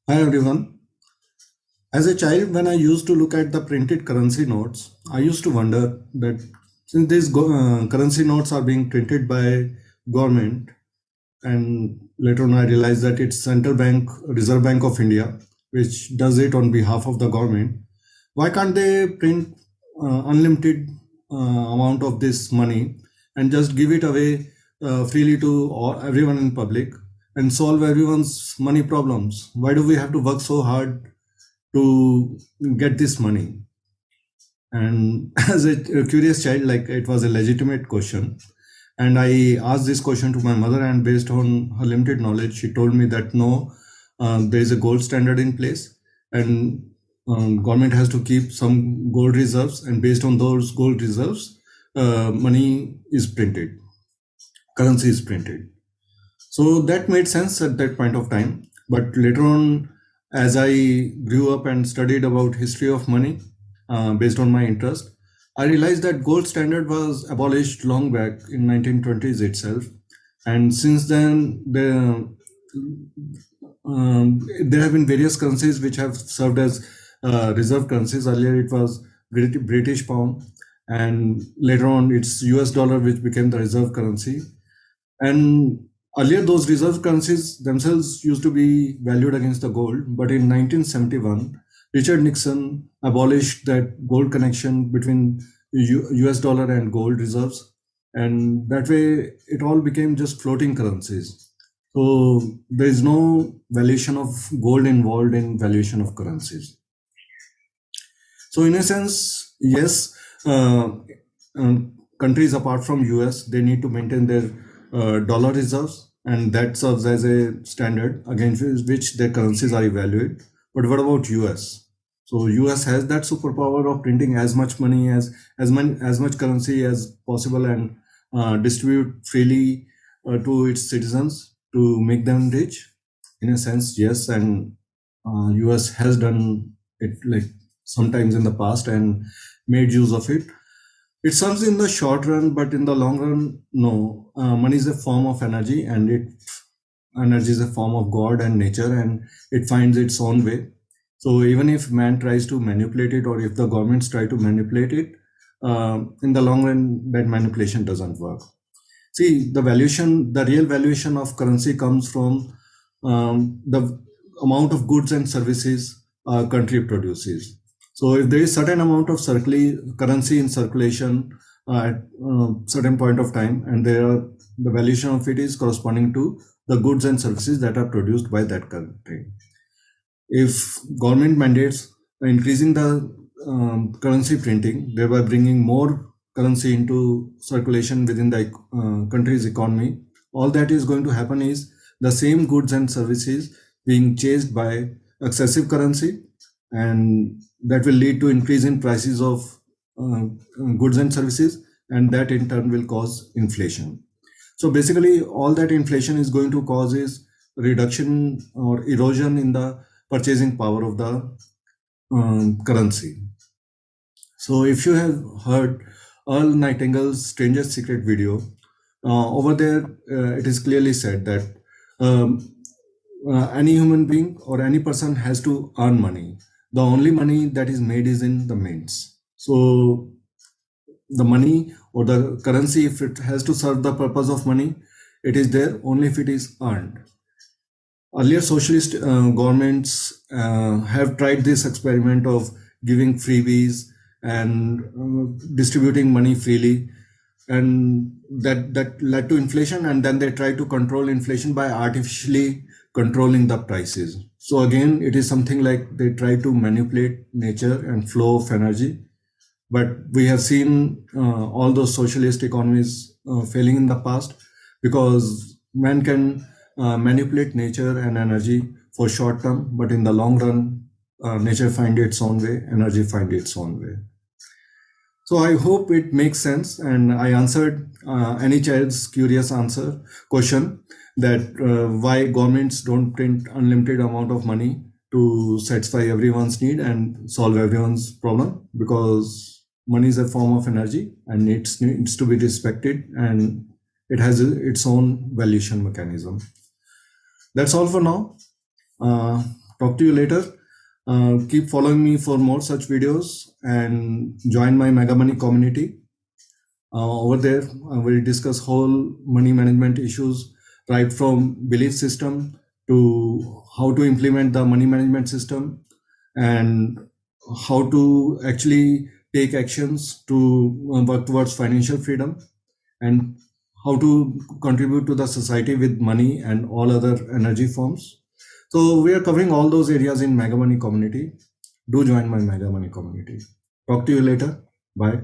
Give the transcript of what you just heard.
Hi everyone. As a child, when I used to look at the printed currency notes, I used to wonder that since these currency notes are being printed by government, and later on I realized that it's Central Bank, Reserve Bank of India, which does it on behalf of the government. Why can't they print unlimited amount of this money and just give it away freely to everyone in public and solve everyone's money problems? Why do we have to work so hard to get this money? And as a curious child, like, it was a legitimate question, and I asked this question to my mother, and based on her limited knowledge, she told me that no, there is a gold standard in place, and government has to keep some gold reserves, and based on those gold reserves, money is printed, currency is printed. So that made sense at that point of time. But later on, as I grew up and studied about history of money, based on my interest, I realized that gold standard was abolished long back in 1920s itself. And since then, there have been various currencies which have served as reserve currencies. Earlier, it was British pound, and later on, it's US dollar, which became the reserve currency. And earlier, those reserve currencies themselves used to be valued against the gold. But in 1971, Richard Nixon abolished that gold connection between US dollar and gold reserves. And that way, it all became just floating currencies. So there is no valuation of gold involved in valuation of currencies. So in a sense, yes, countries apart from US, they need to maintain their dollar reserves, and that serves as a standard against which their currencies are evaluated. But what about US? So US has that superpower of printing as much money as much currency as possible, and distribute freely to its citizens to make them rich. In a sense, yes, and US has done it, like, sometimes in the past, and made use of it. It serves in the short run, but in the long run, no. Money is a form of energy, and energy is a form of God and nature, and it finds its own way. So even if man tries to manipulate it, or if the governments try to manipulate it, in the long run, that manipulation doesn't work. See, the real valuation of currency comes from the amount of goods and services a country produces. So if there is certain amount of currency in circulation at certain point of time, and the valuation of it is corresponding to the goods and services that are produced by that country. If government mandates increasing the currency printing, thereby bringing more currency into circulation within the country's economy, all that is going to happen is the same goods and services being chased by excessive currency, and that will lead to increase in prices of goods and services, and that in turn will cause inflation. So basically, all that inflation is going to cause is reduction or erosion in the purchasing power of the currency. So if you have heard Earl Nightingale's Stranger's Secret video, over there it is clearly said that um, any human being or any person has to earn money. The only money that is made is in the mints. So the money or the currency, if it has to serve the purpose of money, it is there only if it is earned. Earlier socialist governments have tried this experiment of giving freebies and distributing money freely, and that led to inflation, and then they tried to control inflation by artificially controlling the prices. So again, it is something like they try to manipulate nature and flow of energy. But we have seen all those socialist economies failing in the past, because man can manipulate nature and energy for short term, but in the long run, nature finds its own way, energy finds its own way. So I hope it makes sense, and I answered any child's curious question that why governments don't print unlimited amount of money to satisfy everyone's need and solve everyone's problem, because money is a form of energy and needs to be respected, and it has its own valuation mechanism. That's all for now. Talk to you later. Keep following me for more such videos and join my MegaMoney community. Over there, we'll discuss whole money management issues, right from belief system to how to implement the money management system, and how to actually take actions to work towards financial freedom, and how to contribute to the society with money and all other energy forms. So we are covering all those areas in MegaMoney community. Do join my MegaMoney community. Talk to you later. Bye.